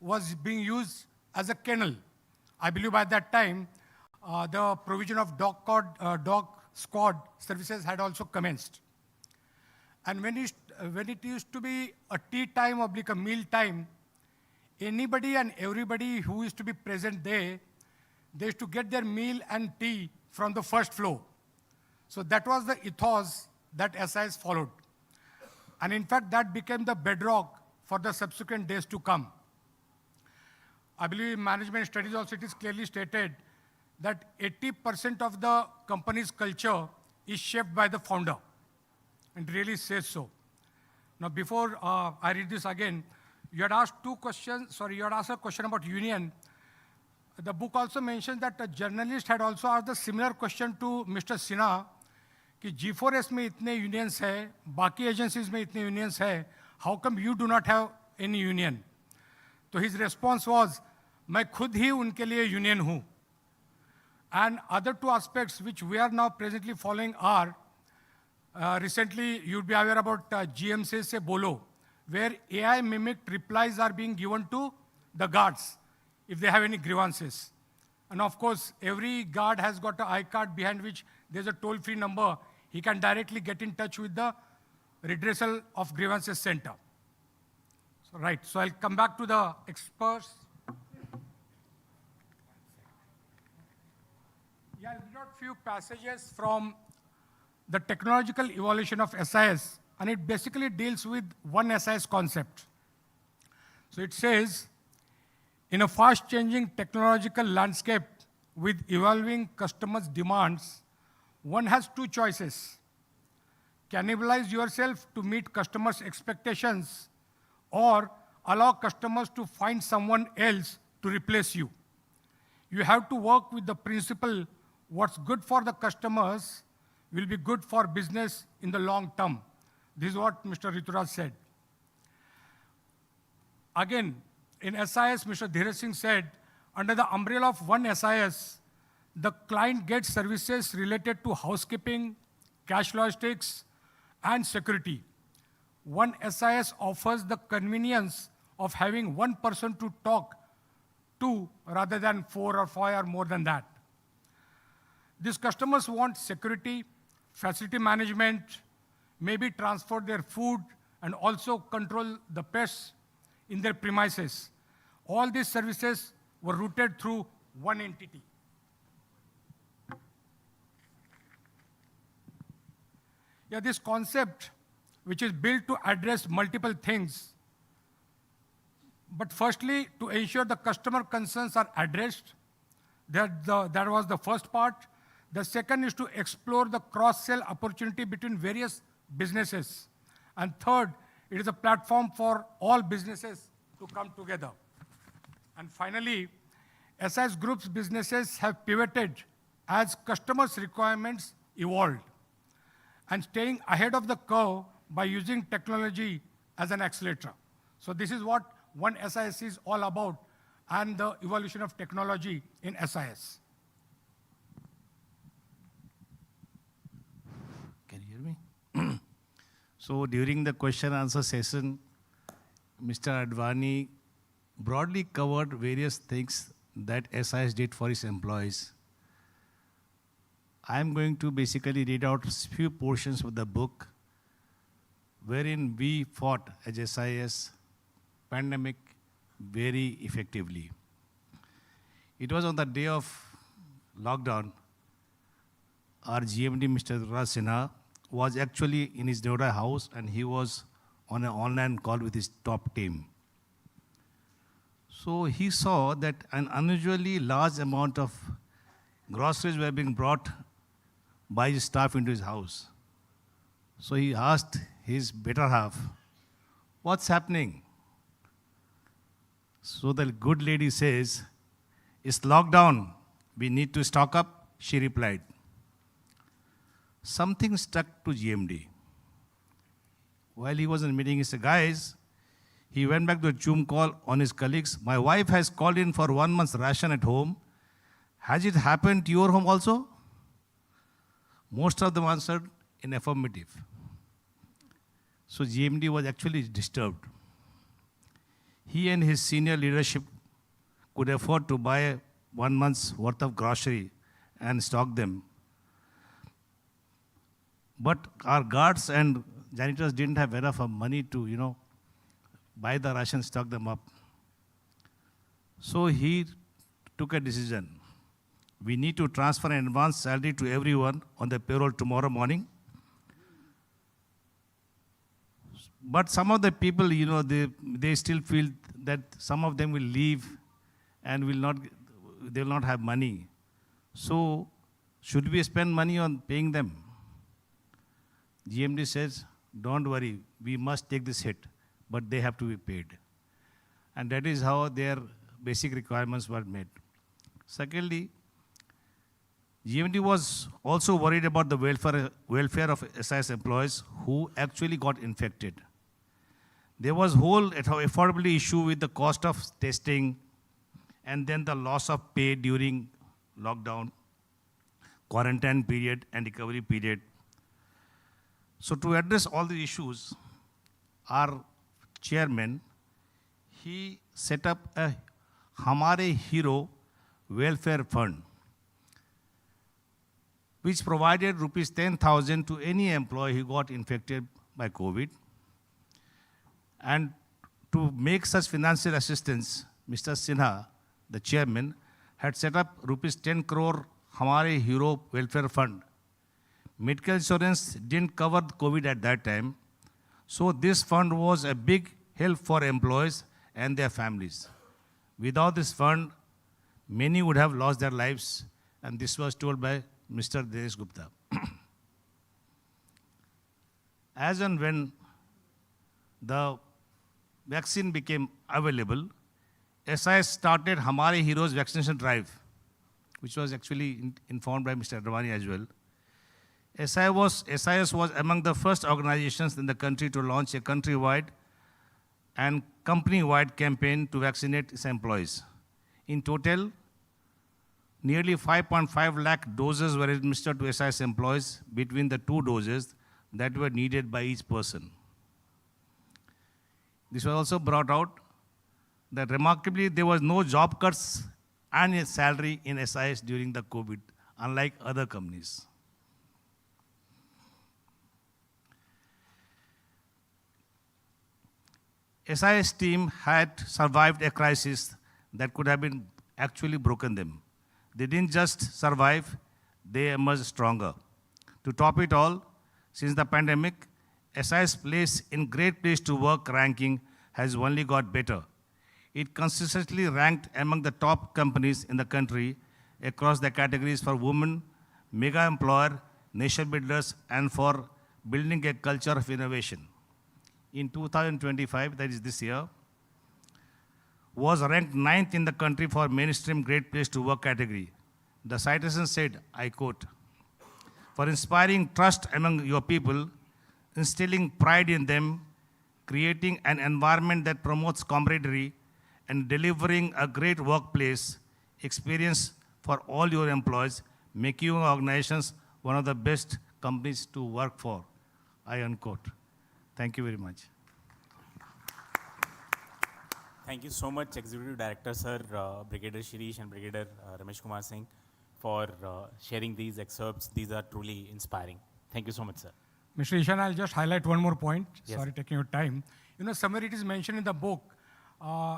was being used as a kennel. I believe by that time, the provision of dog squad services had also commenced. And when it used to be a tea time or like a meal time, anybody and everybody who used to be present there, they used to get their meal and tea from the first floor. So that was the ethos that SIS followed. And in fact, that became the bedrock for the subsequent days to come. I believe in management studies also it is clearly stated that 80% of the company's culture is shaped by the founder. And really says so. Now, before I read this again, you had asked 2 questions. Sorry, you had asked a question about union. The book also mentions that a journalist had also asked a similar question to Mr. Sinha, कि G4S में इतने unions है, बाकी agencies में इतने unions है, how come you do not have any union? So his response was, मैं खुद ही उनके लिए union हूँ. And other 2 aspects which we are now presently following are, recently you'd be aware about GMC Se Bolo, where AI mimicked replies are being given to the guards if they have any grievances. And of course, every guard has got an iCard behind which there's a toll-free number. He can directly get in touch with the Redressal of Grievances Center. So, right, so I'll come back to the experts. Yeah, I'll read out few passages from the technological evolution of SIS, and it basically deals with one SIS concept. So it says, in a fast-changing technological landscape with evolving customers' demands, one has two choices: cannibalize yourself to meet customers' expectations, or allow customers to find someone else to replace you. You have to work with the principle, what's good for the customers will be good for business in the long term. This is what Mr. Rituraj said. Again, in SIS, Mr. Dheeraj Singh said, under the umbrella of one SIS, the client gets services related to housekeeping, cash logistics, and security. One SIS offers the convenience of having one person to talk to rather than 4 or 5 or more than that. These customers want security, facility management, maybe transfer their food, and also control the pests in their premises. All these services were routed through one entity. Yeah, this concept, which is built to address multiple things, but firstly, to ensure the customer concerns are addressed. That was the first part. The second is to explore the cross-sell opportunity between various businesses. And third, it is a platform for all businesses to come together. And finally, SIS Group's businesses have pivoted as customers' requirements evolved, and staying ahead of the curve by using technology as an accelerator. So this is what one SIS is all about, and the evolution of technology in SIS. Can you hear me? So during the question answer session, Mr. Advani broadly covered various things that SIS did for its employees. I am going to basically read out few portions of the book wherein we fought as SIS pandemic very effectively. It was on the day of lockdown. Our GMD, Mr. Raj Sinha, was actually in his Noida house, and he was on an online call with his top team. So he saw that an unusually large amount of groceries were being brought by his staff into his house. So he asked his better half, "What's happening?" So the good lady says, "It's lockdown. We need to stock up," she replied. Something stuck to GMD. While he was in a meeting, he said, "Guys," he went back to a Zoom call on his colleagues. "My wife has called in for 1 month's ration at home. Has it happened to your home also?" Most of them answered in affirmative. So GMD was actually disturbed. He and his senior leadership could afford to buy 1 month's worth of grocery and stock them. But our guards and janitors didn't have enough of money to, buy the ration, stock them up. So he took a decision. We need to transfer an advance salary to everyone on the payroll tomorrow morning. But some of the people, they still feel that some of them will leave and they will not have money. So should we spend money on paying them? GMD says, "Don't worry, we must take this hit, but they have to be paid." And that is how their basic requirements were met. Secondly, GMD was also worried about the welfare of SIS employees who actually got infected. There was whole affordability issue with the cost of testing, and then the loss of pay during lockdown, quarantine period, and recovery period. So to address all the issues, our chairman, he set up a Hamare Hero welfare fund, which provided rupees 10,000 to any employee who got infected by COVID. And to make such financial assistance, Mr. Sinha, the chairman, had set up rupees 10 crore Hamare Hero Welfare Fund. Medical insurance didn't cover COVID at that time, so this fund was a big help for employees and their families. Without this fund, many would have lost their lives, and this was told by Mr. Dinesh Gupta. As and when the vaccine became available, SIS started Hamare Heroes vaccination drive, which was actually informed by Mr. Advani as well. SIS was among the first organizations in the country to launch a countrywide and company-wide campaign to vaccinate its employees. In total, nearly 5.5 lakh doses were administered to SIS employees between the 2 doses that were needed by each person. This was also brought out that remarkably there was no job cuts and a salary in SIS during the COVID, unlike other companies. SIS team had survived a crisis that could have been actually broken them. They didn't just survive, they emerged stronger. To top it all, since the pandemic, SIS place in Great Place to Work ranking has only got better. It consistently ranked among the top companies in the country across the categories for women, mega employer, nation builders, and for building a culture of innovation. In 2025, that is this year, was ranked 9th in the country for mainstream Great Place to Work category. The citation said, I quote, for inspiring trust among your people, instilling pride in them, creating an environment that promotes camaraderie, and delivering a great workplace experience for all your employees, making your organizations one of the best companies to work for. I unquote. Thank you very much. Thank you so much, Executive Director, Sir, Brigadier Shirish and Brigadier Ramesh Kumar Singh, for sharing these excerpts. These are truly inspiring. Thank you so much, sir. Mr. Ishan, I'll just highlight one more point. Yes. Sorry, taking your time. Somewhere it is mentioned in the book,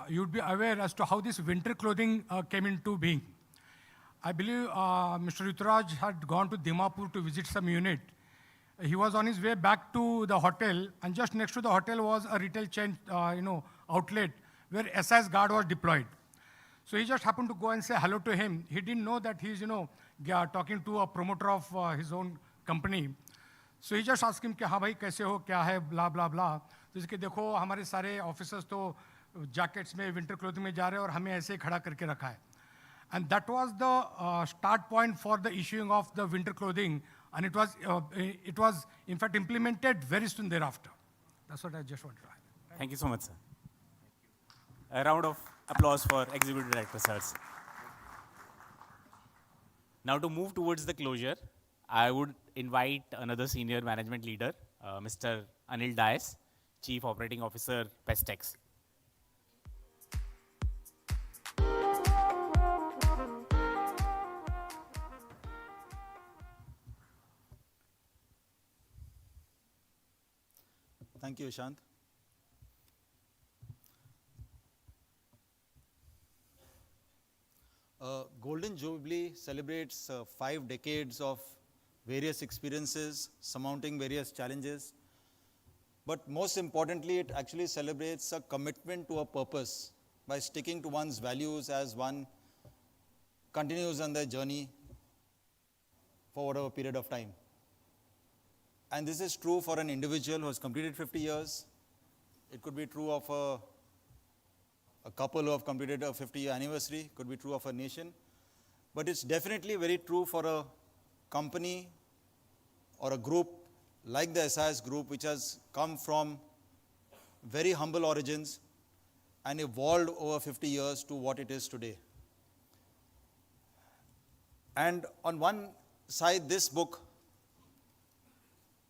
you'd be aware as to how this winter clothing came into being. I believe Mr. Ruturaj had gone to Dimapur to visit some unit. He was on his way back to the hotel, and just next to the hotel was a retail chain, outlet where SIS guard was deployed. So he just happened to go and say hello to him. He didn't know that he's, talking to a promoter of his own company. So he just asked him, कि हाँ भाई कैसे हो, क्या है, blah blah blah. तो इसके देखो हमारे सारे officers तो jackets में, winter clothing में जा रहे हैं और हमें ऐसे ही खड़ा करके रखा है. And that was the start point for the issuing of the winter clothing, and it was in fact implemented very soon thereafter. That's what I just wanted to highlight. Thank you so much, sir. A round of applause for Executive Director, sirs. Now to move towards the closure, I would invite another senior management leader, Mr. Anil Dias, Chief Operating Officer, Pestex. Thank you, Ishant. Golden Jubilee celebrates 5 decades of various experiences, surmounting various challenges. But most importantly, it actually celebrates a commitment to a purpose by sticking to one's values as one continues on their journey for whatever period of time. And this is true for an individual who has completed 50 years. It could be true of a couple who have completed a 50-year anniversary. It could be true of a nation. But it's definitely very true for a company or a group like the SIS group, which has come from very humble origins and evolved over 50 years to what it is today. And on one side, this book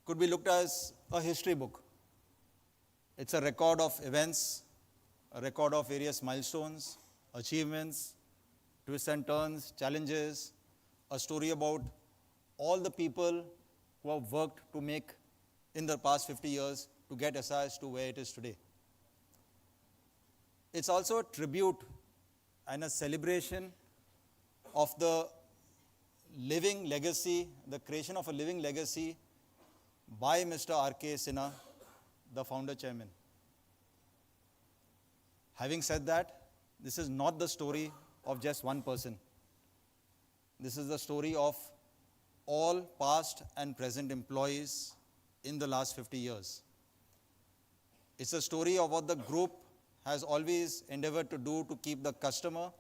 could be looked as a history book. It's a record of events, a record of various milestones, achievements, twists and turns, challenges, a story about all the people who have worked to make in the past 50 years to get SIS to where it is today. It's also a tribute and a celebration of the living legacy, the creation of a living legacy by Mr. R.K. Sinha, the founder chairman. Having said that, this is not the story of just one person. This is the story of all past and present employees in the last 50 years. It's a story of what the group has always endeavored to do to keep the customer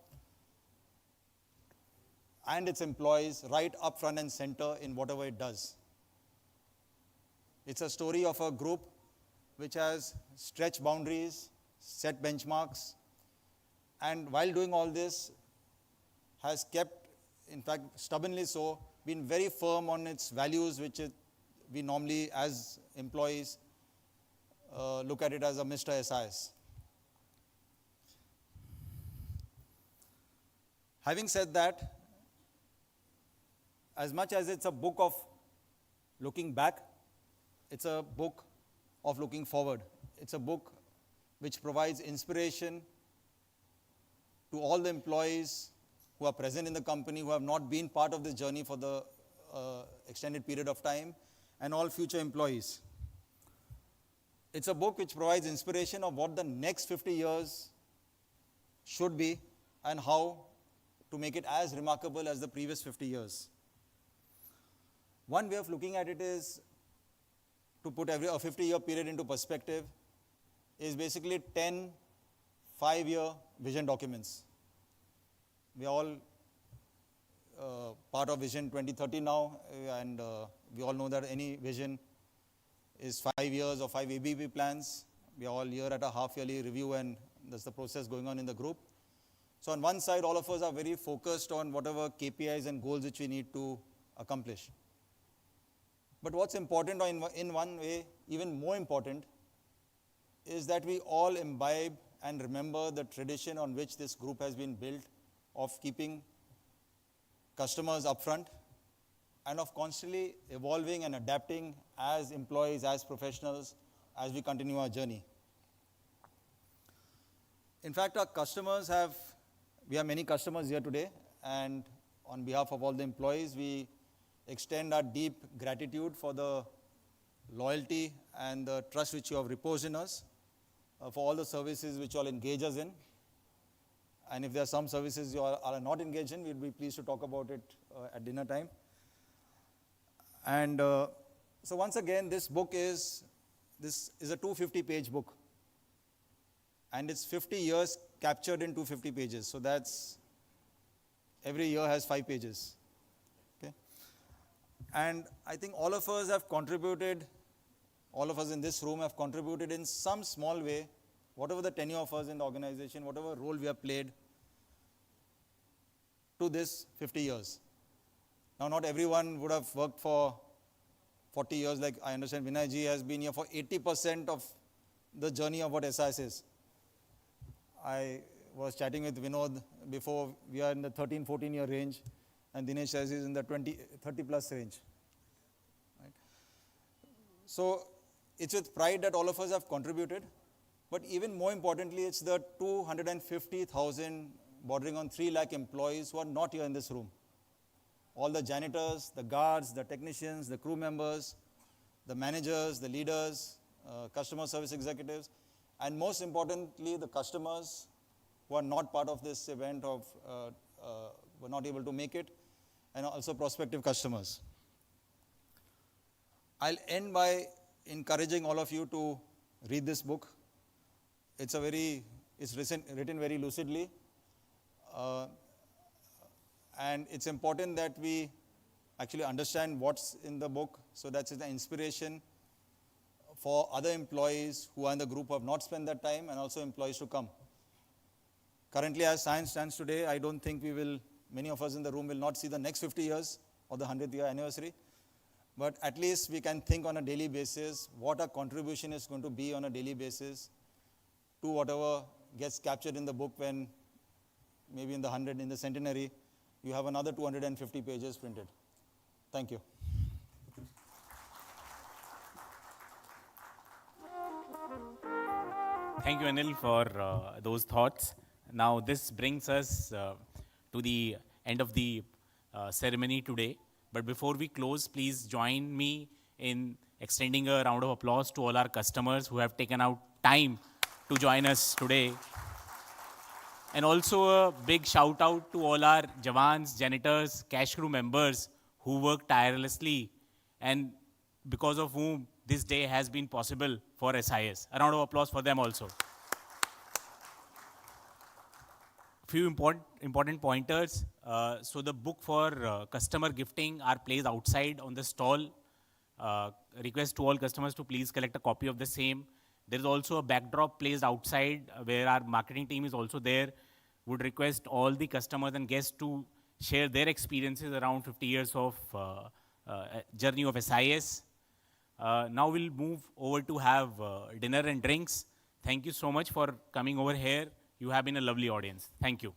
and its employees right up front and center in whatever it does. It's a story of a group which has stretched boundaries, set benchmarks, and while doing all this, has kept, in fact, stubbornly so, been very firm on its values, which we normally, as employees, look at it as a Mr. SIS. Having said that, as much as it's a book of looking back, it's a book of looking forward. It's a book which provides inspiration to all the employees who are present in the company, who have not been part of this journey for the extended period of time, and all future employees. It's a book which provides inspiration of what the next 50 years should be and how to make it as remarkable as the previous 50 years. One way of looking at it is to put a 50-year period into perspective is basically 10 5-year vision documents. We are all part of Vision 2030 now, and we all know that any vision is 5 years or 5 ABP plans. We are all here at a half-yearly review, and that's the process going on in the group. So on one side, all of us are very focused on whatever KPIs and goals which we need to accomplish. But what's important, or in one way, even more important, is that we all imbibe and remember the tradition on which this group has been built of keeping customers up front and of constantly evolving and adapting as employees, as professionals, as we continue our journey. In fact, we have many customers here today, and on behalf of all the employees, we extend our deep gratitude for the loyalty and the trust which you have reposed in us, for all the services which you all engage us in. And if there are some services you are not engaged in, we'll be pleased to talk about it at dinner time. And so once again, this is a 250-page book. And it's 50 years captured in 250 pages. So that's, every year has 5 pages. Okay? And I think all of us have contributed, all of us in this room have contributed in some small way, whatever the tenure of us in the organization, whatever role we have played, to this 50 years. Now, not everyone would have worked for 40 years, like I understand Vinay ji has been here for 80% of the journey of what SIS is. I was chatting with Vinod before, we are in the 13-14 year range, and Dinesh says he's in the 30 plus range. Right? So it's with pride that all of us have contributed, but even more importantly, it's the 250,000 bordering on 3 lakh employees who are not here in this room. All the janitors, the guards, the technicians, the crew members, the managers, the leaders, customer service executives, and most importantly, the customers who are not part of this event, were not able to make it, and also prospective customers. I'll end by encouraging all of you to read this book. It's written very lucidly, and it's important that we actually understand what's in the book, so that's the inspiration for other employees who are in the group who have not spent that time, and also employees to come. Currently, as science stands today, I don't think many of us in the room will not see the next 50 years or the 100th year anniversary, but at least we can think on a daily basis what our contribution is going to be on a daily basis to whatever gets captured in the book when maybe in the centenary, you have another 250 pages printed. Thank you. Thank you, Anil, for those thoughts. Now, this brings us to the end of the ceremony today. But before we close, please join me in extending a round of applause to all our customers who have taken out time to join us today. And also a big shout out to all our Jawans, janitors, cash crew members who work tirelessly and because of whom this day has been possible for SIS. A round of applause for them also. Few important pointers. So the book for customer gifting are placed outside on the stall. Request to all customers to please collect a copy of the same. There is also a backdrop placed outside where our marketing team is also there. Would request all the customers and guests to share their experiences around 50 years of journey of SIS. Now we'll move over to have dinner and drinks. Thank you so much for coming over here. You have been a lovely audience. Thank you.